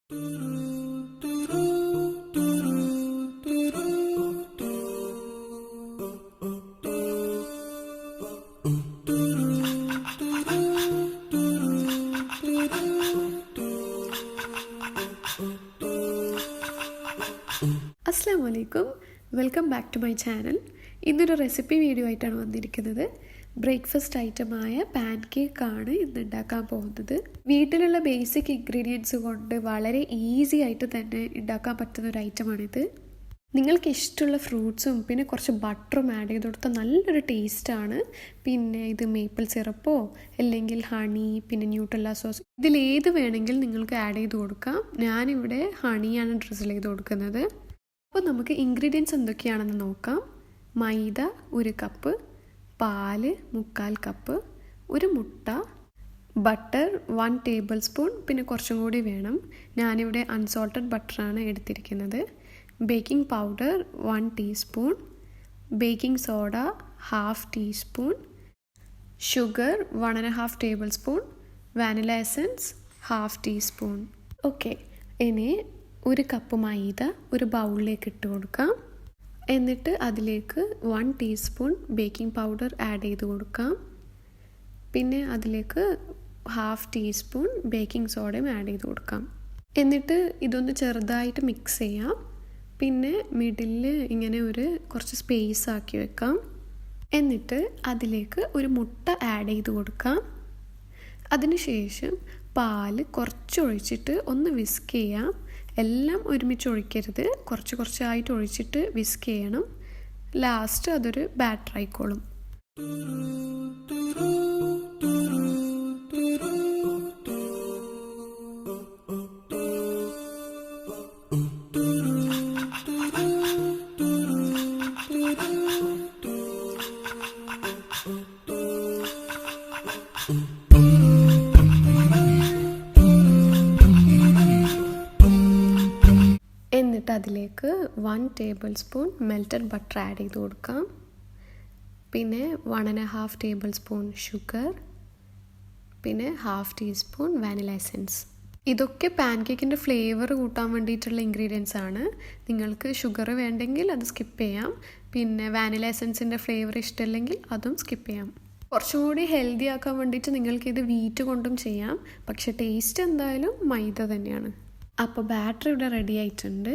Assalamualaikum, welcome back to my channel. ഇന്നൊരു recipe video ആയിട്ടാണ് വന്നിരിക്കുന്നത്. ബ്രേക്ക്ഫാസ്റ്റ് ഐറ്റമായ പാൻകേക്ക് ആണ് ഇന്ന് ഉണ്ടാക്കാൻ പോകുന്നത്. വീട്ടിലുള്ള ബേസിക് ഇൻഗ്രീഡിയൻസ് കൊണ്ട് വളരെ ഈസി ആയിട്ട് തന്നെ ഉണ്ടാക്കാൻ പറ്റുന്ന ഒരു ഐറ്റമാണിത്. നിങ്ങൾക്ക് ഇഷ്ടമുള്ള ഫ്രൂട്ട്സും പിന്നെ കുറച്ച് ബട്ടറും ആഡ് ചെയ്ത് കൊടുത്താൽ നല്ലൊരു ടേസ്റ്റാണ്. പിന്നെ ഇത് മേപ്പിൾ സിറപ്പോ അല്ലെങ്കിൽ ഹണി പിന്നെ ന്യൂട്രല്ല സോസ് ഇതിലേത് വേണമെങ്കിൽ നിങ്ങൾക്ക് ആഡ് ചെയ്ത് കൊടുക്കാം. ഞാനിവിടെ ഹണിയാണ് ഡ്രിസിൽ ചെയ്ത് കൊടുക്കുന്നത്. അപ്പോൾ നമുക്ക് ഇൻഗ്രീഡിയൻസ് എന്തൊക്കെയാണെന്ന് നോക്കാം. മൈദ 1 കപ്പ്, പാല് 3/4 കപ്പ്, ഒരു മുട്ട, ബട്ടർ 1 ടേബിൾ സ്പൂൺ, പിന്നെ കുറച്ചും കൂടി വേണം. ഞാനിവിടെ അൺസോൾട്ടഡ് ബട്ടറാണ് എടുത്തിരിക്കുന്നത്. Baking powder 1 teaspoon, baking soda 1/2 teaspoon, sugar 1.5 table spoon, vanilla essence 1/2 teaspoon. Okay, ഇനി 1 കപ്പ് മൈദ ഒരു ബൗളിലേക്ക് ഇട്ട് കൊടുക്കാം. എന്നിട്ട് അതിലേക്ക് 1 ടീസ്പൂൺ ബേക്കിംഗ് പൗഡർ ആഡ് ചെയ്ത് കൊടുക്കാം. പിന്നെ അതിലേക്ക് 1/2 ടീസ്പൂൺ ബേക്കിംഗ് സോഡയും ആഡ് ചെയ്ത് കൊടുക്കാം. എന്നിട്ട് ഇതൊന്ന് ചെറുതായിട്ട് മിക്സ് ചെയ്യാം. പിന്നെ മിഡിലിൽ ഇങ്ങനെ കുറച്ച് സ്പേസ് ആക്കി വെക്കാം. എന്നിട്ട് അതിലേക്ക് ഒരു മുട്ട ആഡ് ചെയ്ത് കൊടുക്കാം. അതിനുശേഷം പാല് കുറച്ച് ഒഴിച്ചിട്ട് ഒന്ന് വിസ്ക് ചെയ്യാം. എല്ലാം ഒരുമിച്ച് ഒഴിക്കരുത്, കുറച്ച് കുറച്ചായിട്ട് ഒഴിച്ചിട്ട് വിസ്ക് ചെയ്യണം. ലാസ്റ്റ് അതൊരു ബാറ്റർ ആയിക്കോളും. എന്നിട്ട് അതിലേക്ക് 1 table spoon melted butter add ചെയ്ത് കൊടുക്കാം. പിന്നെ 1.5 ടേബിൾ സ്പൂൺ ഷുഗർ, പിന്നെ 1/2 ടീസ്പൂൺ വാനില എസൻസ്. ഇതൊക്കെ പാൻകേക്കിൻ്റെ ഫ്ലേവർ കൂട്ടാൻ വേണ്ടിയിട്ടുള്ള ഇൻഗ്രീഡിയൻസ് ആണ്. നിങ്ങൾക്ക് ഷുഗർ വേണ്ടെങ്കിൽ അത് സ്കിപ്പ് ചെയ്യാം. പിന്നെ വാനില എസൻസിൻ്റെ ഫ്ലേവർ ഇഷ്ടമല്ലെങ്കിൽ അതും സ്കിപ്പ് ചെയ്യാം. കുറച്ചും കൂടി ഹെൽത്തി ആക്കാൻ വേണ്ടിയിട്ട് നിങ്ങൾക്കിത് വീറ്റ് കൊണ്ടും ചെയ്യാം. പക്ഷേ ടേസ്റ്റ് എന്തായാലും മൈദ തന്നെയാണ്. അപ്പോൾ ബാറ്റർ ഇവിടെ റെഡി ആയിട്ടുണ്ട്.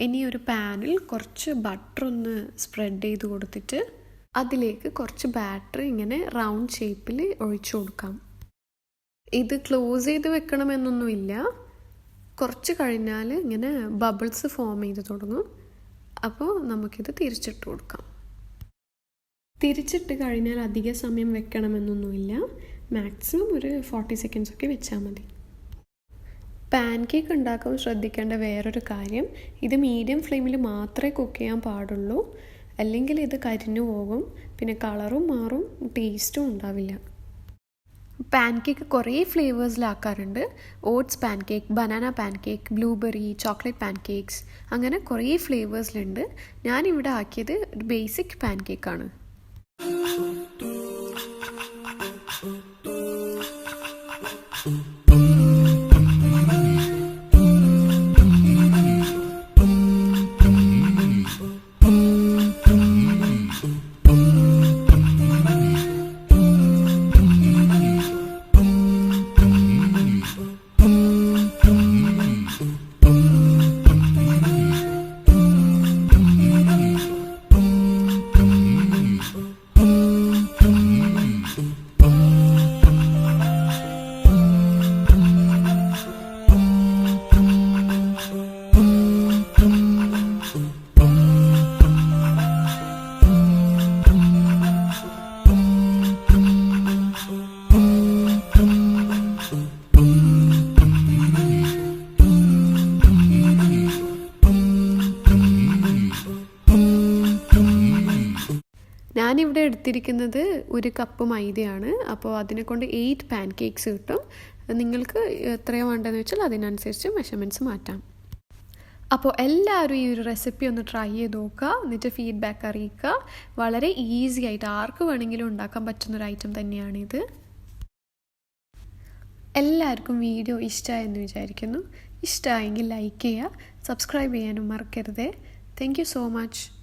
ഇനി ഒരു പാനിൽ കുറച്ച് ബട്ടർ ഒന്ന് സ്പ്രെഡ് ചെയ്ത് കൊടുത്തിട്ട് അതിലേക്ക് കുറച്ച് ബാറ്റർ ഇങ്ങനെ റൗണ്ട് ഷേപ്പിൽ ഒഴിച്ചു കൊടുക്കാം. ഇത് ക്ലോസ് ചെയ്ത് വെക്കണമെന്നൊന്നുമില്ല. കുറച്ച് കഴിഞ്ഞാൽ ഇങ്ങനെ ബബിൾസ് ഫോം ചെയ്ത് തുടങ്ങും. അപ്പോൾ നമുക്കിത് തിരിച്ചിട്ട് കൊടുക്കാം. തിരിച്ചിട്ട് കഴിഞ്ഞാൽ അധിക സമയം വെക്കണമെന്നൊന്നുമില്ല. മാക്സിമം ഒരു 40 സെക്കൻഡ്സ് ഒക്കെ വെച്ചാൽ മതി. പാൻകേക്ക് ഉണ്ടാക്കുമ്പോൾ ശ്രദ്ധിക്കേണ്ട വേറൊരു കാര്യം, ഇത് മീഡിയം ഫ്ലെയിമിൽ മാത്രമേ കുക്ക് ചെയ്യാൻ പാടുള്ളൂ. അല്ലെങ്കിൽ ഇത് കരിഞ്ഞു പോകും. പിന്നെ കളറും മാറും, ടേസ്റ്റും ഉണ്ടാവില്ല. പാൻകേക്ക് കുറേ ഫ്ലേവേഴ്സിലാക്കാറുണ്ട്. Oats pancake, banana pancake, blueberry, chocolate pancakes, അങ്ങനെ കുറേ ഫ്ലേവേഴ്സിലുണ്ട്. ഞാനിവിടെ ആക്കിയത് ഒരു ബേസിക് പാൻകേക്കാണ്. ഞാനിവിടെ എടുത്തിരിക്കുന്നത് 1 കപ്പ് മൈദയാണ്. അപ്പോൾ അതിനെ കൊണ്ട് 8 പാൻകേക്സ് കിട്ടും. നിങ്ങൾക്ക് എത്രയോ വേണ്ടതെന്ന് വെച്ചാൽ അതിനനുസരിച്ച് മെഷർമെൻറ്റ്സ് മാറ്റാം. അപ്പോൾ എല്ലാവരും ഈ ഒരു റെസിപ്പി ഒന്ന് ട്രൈ ചെയ്ത് നോക്കുക. എന്നിട്ട് ഫീഡ്ബാക്ക് അറിയിക്കുക. വളരെ ഈസി ആയിട്ട് ആർക്ക് വേണമെങ്കിലും ഉണ്ടാക്കാൻ പറ്റുന്നൊരു ഐറ്റം തന്നെയാണിത്. എല്ലാവർക്കും വീഡിയോ ഇഷ്ടമായെന്ന് വിചാരിക്കുന്നു. ഇഷ്ടമായെങ്കിൽ ലൈക്ക് ചെയ്യുക, സബ്സ്ക്രൈബ് ചെയ്യാനും മറക്കരുതേ. Thank you so much.